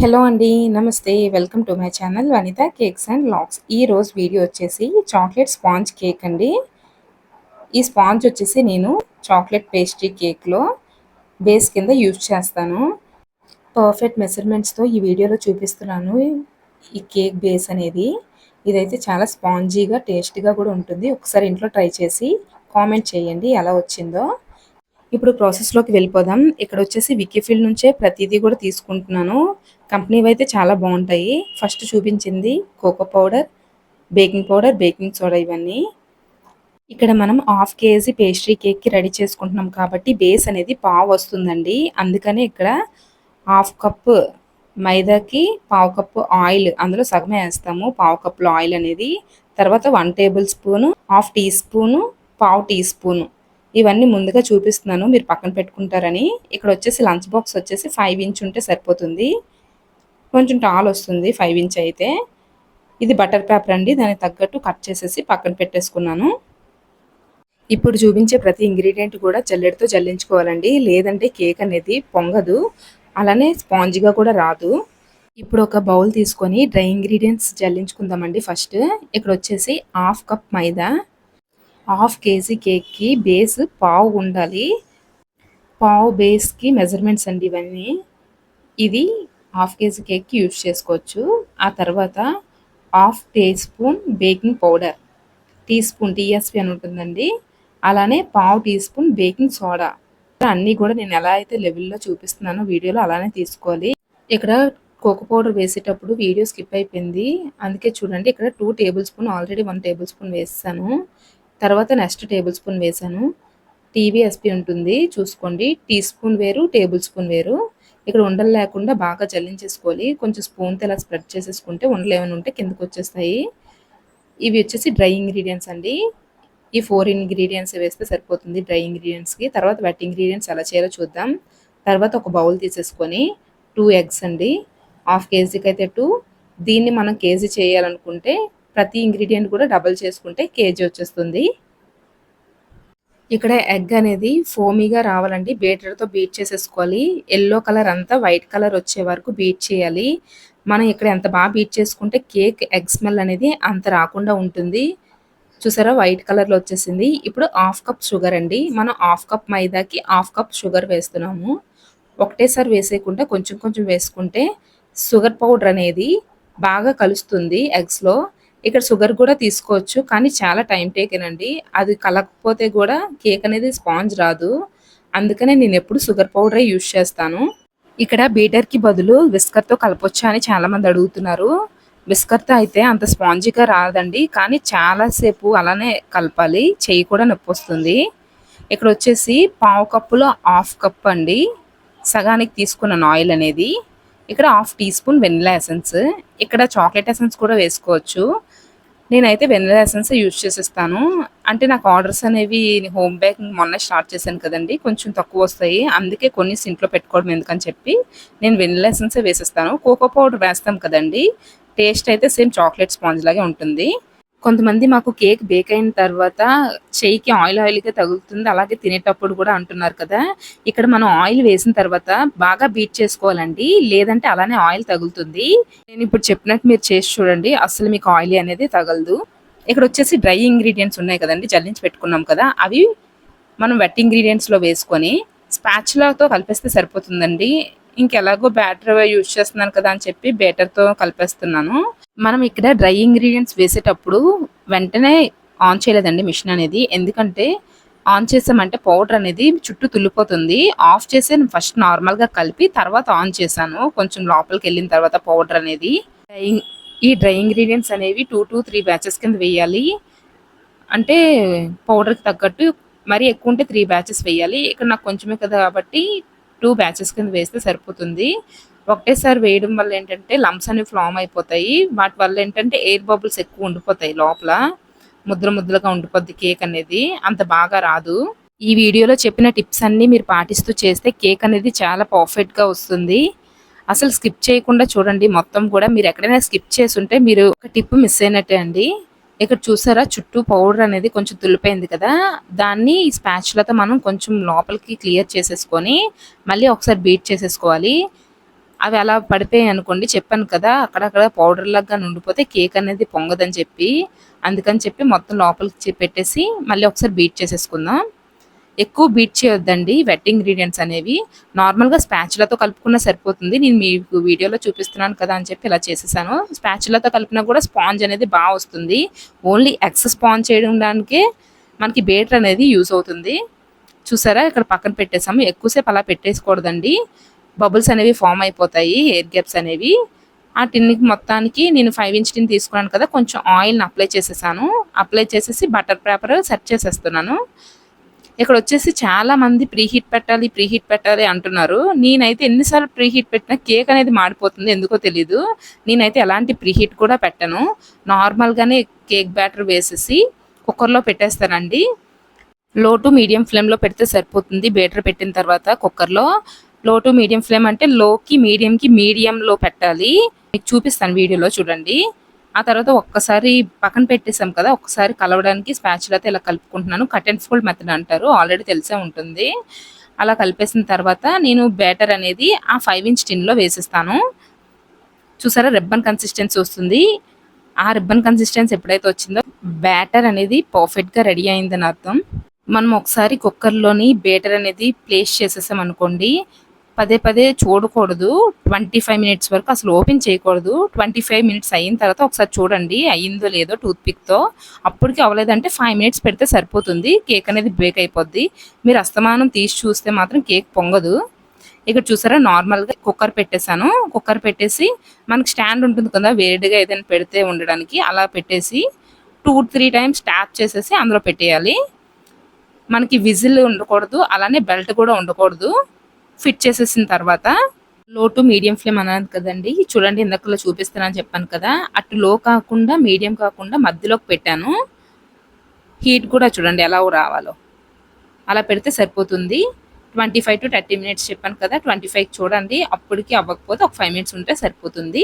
Hello అండి. నమస్తే. Welcome to my channel Vanitha cakes and vlogs. ఈరోజు వీడియో వచ్చేసి చాక్లెట్ స్పాంజ్ కేక్ అండి. ఈ స్పాంజ్ వచ్చేసి నేను చాక్లెట్ పేస్ట్రీ కేక్‌లో బేస్ కింద యూజ్ చేస్తాను. పర్ఫెక్ట్ మెజర్‌మెంట్స్‌తో ఈ వీడియోలో చూపిస్తున్నాను. ఈ కేక్ బేస్ అనేది. ఇదైతే చాలా స్పాంజీగా, టేస్టీగా కూడా ఉంటుంది. ఒకసారి ఇంట్లో ట్రై చేసి కామెంట్ చేయండి ఎలా వచ్చిందో. ఇప్పుడు ప్రాసెస్‌లోకి వెళ్ళిపోదాం. ఇక్కడొచ్చేసి వికీఫీల్డ్ నుంచే ప్రతీదీ కూడా తీసుకుంటున్నాను. కంపెనీవైతే చాలా బావుంటాయి. ఫస్ట్ చూపించింది cocoa powder, baking powder, baking soda ఇవన్నీ. ఇక్కడ మనం హాఫ్ కేజీ పేస్ట్రీ కేక్‌కి రెడీ చేసుకుంటున్నాం కాబట్టి బేస్ అనేది పావు వస్తుందండి. అందుకని ఇక్కడ హాఫ్ కప్పు మైదాకి పావు కప్పు ఆయిల్ అందులో సగమే ఏస్తాము. పావు కప్పులో ఆయిల్ అనేది. తర్వాత 1 tablespoon, half teaspoon, పావు టీ స్పూను ఇవన్నీ ముందుగా చూపిస్తున్నాను. మీరు పక్కన పెట్టుకుంటారని. ఇక్కడ వచ్చేసి లంచ్ బాక్స్ వచ్చేసి 5 ఇంచ్ ఉంటే సరిపోతుంది. కొంచెం టాల్ వస్తుంది 5 ఇంచ్ అయితే. ఇది బటర్ పేపర్ అండి. దానికి తగ్గట్టు కట్ చేసేసి పక్కన పెట్టేసుకున్నాను. ఇప్పుడు చూపించే ప్రతి ఇంగ్రీడియంట్ కూడా జల్లెడతో జల్లించుకోవాలండి. లేదంటే కేక్ అనేది పొంగదు. అలానే స్పాంజిగా కూడా రాదు. ఇప్పుడు ఒక బౌల్ తీసుకొని డ్రై ఇంగ్రీడియంట్స్ జల్లించుకుందామండి ఫస్ట్. ఇక్కడ వచ్చేసి హాఫ్ కప్ మైదా, హాఫ్ కేజీ కేక్‌కి బేస్ పావు ఉండాలి. పావు బేస్‌కి మెజర్మెంట్స్ అండి ఇవన్నీ. ఇది హాఫ్ కేజీ కేక్‌కి యూజ్ చేసుకోవచ్చు. ఆ తర్వాత half teaspoon baking powder, teaspoon TSP అని ఉంటుందండి. అలానే పావు టీ స్పూన్ బేకింగ్ సోడా. అన్నీ కూడా నేను ఎలా అయితే లెవెల్‌లో చూపిస్తున్నానో వీడియోలో అలానే తీసుకోవాలి. ఇక్కడ కోకో పౌడర్ వేసేటప్పుడు వీడియో స్కిప్ అయిపోయింది. అందుకే చూడండి ఇక్కడ 2 table spoon already 1 table spoon వేసేసాను. తర్వాత నెక్స్ట్ టేబుల్ స్పూన్ వేసాను. టీవీఎస్పీ ఉంటుంది చూసుకోండి. టీ స్పూన్ వేరు, టేబుల్ స్పూన్ వేరు. ఇక్కడ ఉండలు లేకుండా బాగా జల్లించేసుకోవాలి. కొంచెం స్పూన్‌తో ఇలా స్ప్రెడ్ చేసేసుకుంటే ఉండలు ఏమైనా ఉంటే కిందకి వచ్చేస్తాయి. ఇవి వచ్చేసి డ్రై ఇంగ్రీడియంట్స్ అండి. ఈ 4 ఇంగ్రీడియంట్స్ వేస్తే సరిపోతుంది డ్రై ఇంగ్రీడియంట్స్‌కి. తర్వాత వెట్ ఇంగ్రీడియంట్స్ ఎలా చేయాలో చూద్దాం. తర్వాత ఒక బౌల్ తీసేసుకొని 2 ఎగ్స్ అండి. హాఫ్ కేజీకి అయితే 2. దీన్ని మనం కేజీ చేయాలనుకుంటే ప్రతి ఇంగ్రీడియంట్ కూడా డబుల్ చేసుకుంటే కేజీ వచ్చేస్తుంది. ఇక్కడ ఎగ్ అనేది ఫోమీగా రావాలండి. బీటర్‌తో బీట్ చేసేసుకోవాలి. యెల్లో కలర్ అంతా వైట్ కలర్ వచ్చే వరకు బీట్ చేయాలి. మనం ఇక్కడ ఎంత బాగా బీట్ చేసుకుంటే కేక్ ఎగ్ స్మెల్ అనేది అంత రాకుండా ఉంటుంది. చూసారా వైట్ కలర్‌లో వచ్చేసింది. ఇప్పుడు హాఫ్ కప్ షుగర్ అండి. మనం హాఫ్ కప్ మైదాకి హాఫ్ కప్ షుగర్ వేస్తున్నాము. ఒకటేసారి వేసేయకుండా కొంచెం కొంచెం వేసుకుంటే షుగర్ పౌడర్ అనేది బాగా కలుస్తుంది ఎగ్స్‌లో. ఇక్కడ షుగర్ కూడా తీసుకోవచ్చు. కానీ చాలా టైం టేకెన్ అండి. అది కలగకపోతే కూడా కేక్ అనేది స్పాంజ్ రాదు. అందుకనే నేనెప్పుడు షుగర్ పౌడరే యూజ్ చేస్తాను. ఇక్కడ బీటర్‌కి బదులు విస్కర్‌తో కలపొచ్చా అని చాలామంది అడుగుతున్నారు. విస్కర్‌తో అయితే అంత స్పాంజీగా రాదండి. కానీ చాలా సేపు అలానే కలపాలి. చెయ్యి కూడా నొప్పొస్తుంది. ఇక్కడొచ్చేసి పావు కప్పులో హాఫ్ కప్ అండి. సగానికి తీసుకున్నాను ఆయిల్ అనేది. ఇక్కడ half teaspoon vanilla essence. ఇక్కడ చాక్లెట్ ఎసెన్స్ కూడా వేసుకోవచ్చు. నేనైతే వెనిల్లా ఎసెన్స్ యూజ్ చేసేస్తాను. అంటే నాకు ఆర్డర్స్ అనేవి హోమ్ బేకింగ్ మొన్నే స్టార్ట్ చేశాను కదండీ! కొంచెం తక్కువొస్తాయి. అందుకే కొన్నిసి ఇంట్లో పెట్టుకోవడం ఎందుకని చెప్పి నేను వెనిల్లా ఎసెన్సే వేసేస్తాను. కోకో పౌడర్ వేస్తాం కదండీ! టేస్ట్ అయితే సేమ్ చాక్లెట్ స్పాంజ్ లాగే ఉంటుంది. కొంతమంది మాకు కేక్ బేక్ అయిన తర్వాత చెయ్యికి ఆయిల్‌గా తగులుతుంది. అలాగే తినేటప్పుడు కూడా అంటున్నారు కదా! ఇక్కడ మనం ఆయిల్ వేసిన తర్వాత బాగా బీట్ చేసుకోవాలండి. లేదంటే అలానే ఆయిల్ తగులుతుంది. నేనిప్పుడు చెప్పినట్టు మీరు చేసి చూడండి. అస్సలు మీకు ఆయిలీ అనేది తగలదు. ఇక్కడొచ్చేసి డ్రై ఇంగ్రీడియెంట్స్ ఉన్నాయి కదండీ! జల్లించి పెట్టుకున్నాం కదా! అవి మనం వెట్ ఇంగ్రీడియెంట్స్‌లో వేసుకొని స్పాచులాతో కలిపేస్తే సరిపోతుందండి. ఇంకెలాగో బ్యాటర్ యూజ్ చేస్తున్నాను కదా అని చెప్పి బీటర్‌తో కలిపేస్తున్నాను. మనం ఇక్కడ డ్రై ఇంగ్రీడియెంట్స్ వేసేటప్పుడు వెంటనే ఆన్ చేయలేదండి మిషన్ అనేది. ఎందుకంటే ఆన్ చేసామంటే పౌడర్ అనేది చుట్టూ తుల్లిపోతుంది. ఆఫ్ చేసి ఫస్ట్ నార్మల్‌గా కలిపి తర్వాత ఆన్ చేశాను. కొంచెం లోపలికెళ్ళిన తర్వాత పౌడర్ అనేది. ఈ డ్రై ఇంగ్రీడియెంట్స్ అనేవి 2-3 బ్యాచెస్ కింద వేయాలి. అంటే పౌడర్‌కి తగ్గట్టు మరీ ఎక్కువుంటే 3 బ్యాచెస్ వేయాలి. ఇక్కడ నాకు కొంచెమే కదా కాబట్టి 2 బ్యాచెస్ కింద వేస్తే సరిపోతుంది. ఒకటేసారి వేయడం వల్ల ఏంటంటే లంప్స్ అనేవి ఫార్మ్ అయిపోతాయి. వాటి వల్ల ఏంటంటే ఎయిర్ బబుల్స్ ఎక్కువ ఉండిపోతాయి లోపల. ముద్దలుగా ఉండిపోద్ది కేక్ అనేది. అంత బాగా రాదు. ఈ వీడియోలో చెప్పిన టిప్స్ అన్నీ మీరు పాటిస్తూ చేస్తే కేక్ అనేది చాలా పర్ఫెక్ట్‌గా వస్తుంది. అసలు స్కిప్ చేయకుండా చూడండి మొత్తం కూడా. మీరు ఎక్కడైనా స్కిప్ చేసుంటే మీరు ఒక టిప్ మిస్ అయినట్టే అండి. ఇక్కడ చూసారా చుట్టూ పౌడర్ అనేది కొంచెం తుల్లిపోయింది కదా! దాన్ని స్పాచులాతో మనం కొంచెం లోపలికి క్లియర్ చేసేసుకొని మళ్ళీ ఒకసారి బీట్ చేసేసుకోవాలి. అవి అలా పడిపోయాయి అనుకోండి, చెప్పాను కదా అక్కడక్కడ పౌడర్ లాగా ఉండిపోతే కేక్ అనేది పొంగదని చెప్పి, అందుకని చెప్పి మొత్తం లోపలికి పెట్టేసి మళ్ళీ ఒకసారి బీట్ చేసేసుకుందాం. ఎక్కువ బీట్ చేయొద్దండి వెట్ ఇంగ్రీడియంట్స్ అనేవి. నార్మల్‌గా స్పాచులాతో కలుపుకున్నా సరిపోతుంది. నేను మీకు వీడియోలో చూపిస్తున్నాను కదా అని చెప్పి ఇలా చేసేసాను. స్పాచులాతో కలిపినా కూడా స్పాంజ్ అనేది వస్తుంది. ఓన్లీ ఎగ్స్ స్పాంజ్ చేయడానికే మనకి బేటర్ అనేది యూజ్ అవుతుంది. చూసారా ఇక్కడ పక్కన పెట్టేసాము. ఎక్కువసేపు అలా పెట్టేసుకోకూడదండి. బబుల్స్ అనేవి ఫామ్ అయిపోతాయి, ఎయిర్ గ్యాప్స్ అనేవి. ఆ టిన్‌కి మొత్తానికి నేను 5 ఇంచ్ టిన్ తీసుకున్నాను కదా, కొంచెం ఆయిల్‌ని అప్లై చేసేసాను. అప్లై చేసేసి బటర్ పేపర్ సెట్ చేసేస్తున్నాను. ఇక్కడ వచ్చేసి చాలా మంది ప్రీహీట్ పెట్టాలి అంటున్నారు. నేనైతే ఎన్నిసార్లు ప్రీహీట్ పెట్టినా కేక్ అనేది మాడిపోతుంది, ఎందుకో తెలీదు. నేనైతే ఎలాంటి ప్రీహీట్ కూడా పెట్టను. నార్మల్‌గానే కేక్ బ్యాటర్ వేసేసి కుక్కర్‌లో పెట్టేస్తానండి. లో టు మీడియం ఫ్లేమ్‌లో పెడితే సరిపోతుంది. బేటర్ పెట్టిన తర్వాత కుక్కర్‌లో లో టు మీడియం ఫ్లేమ్ అంటే లోకి మీడియంకి మీడియంలో పెట్టాలి. మీకు చూపిస్తాను వీడియోలో చూడండి. ఆ తర్వాత ఒక్కసారి పక్కన పెట్టేసాం కదా, ఒక్కసారి కలవడానికి స్పాచులాతో ఇలా కలుపుకుంటున్నాను. కట్ అండ్ ఫోల్డ్ మెథడ్ అంటారు, ఆల్రెడీ తెలిసే ఉంటుంది. అలా కలిపేసిన తర్వాత నేను బ్యాటర్ అనేది ఆ 5 ఇంచ్ టిన్‌లో వేసేస్తాను. చూసారా రిబ్బన్ కన్సిస్టెన్సీ వస్తుంది. ఆ రిబ్బన్ కన్సిస్టెన్సీ ఎప్పుడైతే వచ్చిందో బ్యాటర్ అనేది పర్ఫెక్ట్‌గా రెడీ అయిందని అర్థం. మనం ఒకసారి కుక్కర్‌లోని బేటర్ అనేది ప్లేస్ చేసేసాం అనుకోండి, పదే పదే చూడకూడదు. 25 మినిట్స్ వరకు అసలు ఓపెన్ చేయకూడదు. 25 మినిట్స్ అయిన తర్వాత ఒకసారి చూడండి అయిందో లేదో టూత్ పిక్‌తో. అప్పటికి అవ్వలేదంటే 5 మినిట్స్ పెడితే సరిపోతుంది. కేక్ అనేది బేక్ అయిపోద్ది. మీరు అస్తమానం తీసి చూస్తే మాత్రం కేక్ పొంగదు. ఇక్కడ చూసారా నార్మల్‌గా కుక్కర్ పెట్టేసాను. కుక్కర్ పెట్టేసి మనకి స్టాండ్ ఉంటుంది కదా, వేడిగా ఏదైనా పెడితే ఉండడానికి, అలా పెట్టేసి 2, 3 టైమ్స్ ట్యాప్ చేసేసి అందులో పెట్టేయాలి. మనకి విజిల్ ఉండకూడదు, అలానే బెల్ట్ కూడా ఉండకూడదు. ఫిట్ చేసేసిన తర్వాత లో టు మీడియం ఫ్లేమ్ అన్నాను కదండి, చూడండి ఇందాకలా చూపిస్తున్నాను చెప్పాను కదా, అటు లో కాకుండా మీడియం కాకుండా మధ్యలోకి పెట్టాను. హీట్ కూడా చూడండి ఎలా రావాలో, అలా పెడితే సరిపోతుంది. 25-30 మినిట్స్ చెప్పాను కదా, 25 చూడండి. అప్పటికి అవ్వకపోతే ఒక 5 మినిట్స్ ఉంటే సరిపోతుంది.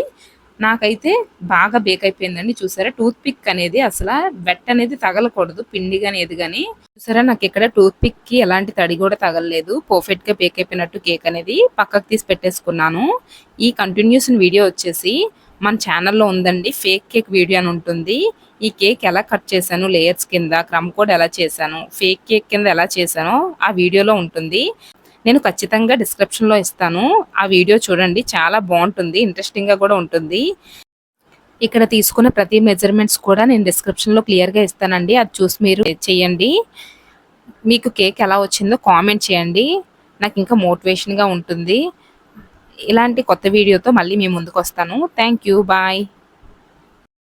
నాకైతే బాగా బేక్ అయిపోయిందండి. చూసారా టూత్ పిక్ అనేది అసలు వెట్ అనేది తగలకూడదు, పిండి కానీ ఏది కానీ. చూసారా నాకు ఇక్కడ టూత్ పిక్ కి ఎలాంటి తడి కూడా తగలలేదు. పర్ఫెక్ట్ గా బేక్ అయిపోయినట్టు కేక్ అనేది పక్కకు తీసి పెట్టేసుకున్నాను. ఈ కంటిన్యూస్ వీడియో వచ్చేసి మన ఛానల్లో ఉందండి, ఫేక్ కేక్ వీడియో అని ఉంటుంది. ఈ కేక్ ఎలా కట్ చేశాను లేయర్స్ కింద, క్రమ్ కోడ్ ఎలా చేశాను, ఫేక్ కేక్ కింద ఎలా చేశానో ఆ వీడియోలో ఉంటుంది. నేను ఖచ్చితంగా డిస్క్రిప్షన్లో ఇస్తాను. ఆ వీడియో చూడండి, చాలా బాగుంటుంది, ఇంట్రెస్టింగ్గా కూడా ఉంటుంది. ఇక్కడ తీసుకున్న ప్రతి మెజర్మెంట్స్ కూడా నేను డిస్క్రిప్షన్లో క్లియర్గా ఇస్తానండి. అది చూసి మీరు చేయండి. మీకు కేక్ ఎలా వచ్చిందో కామెంట్ చేయండి, నాకు ఇంకా మోటివేషన్గా ఉంటుంది. ఇలాంటి కొత్త వీడియోతో మళ్ళీ మీ ముందుకు వస్తాను. Thank you, bye.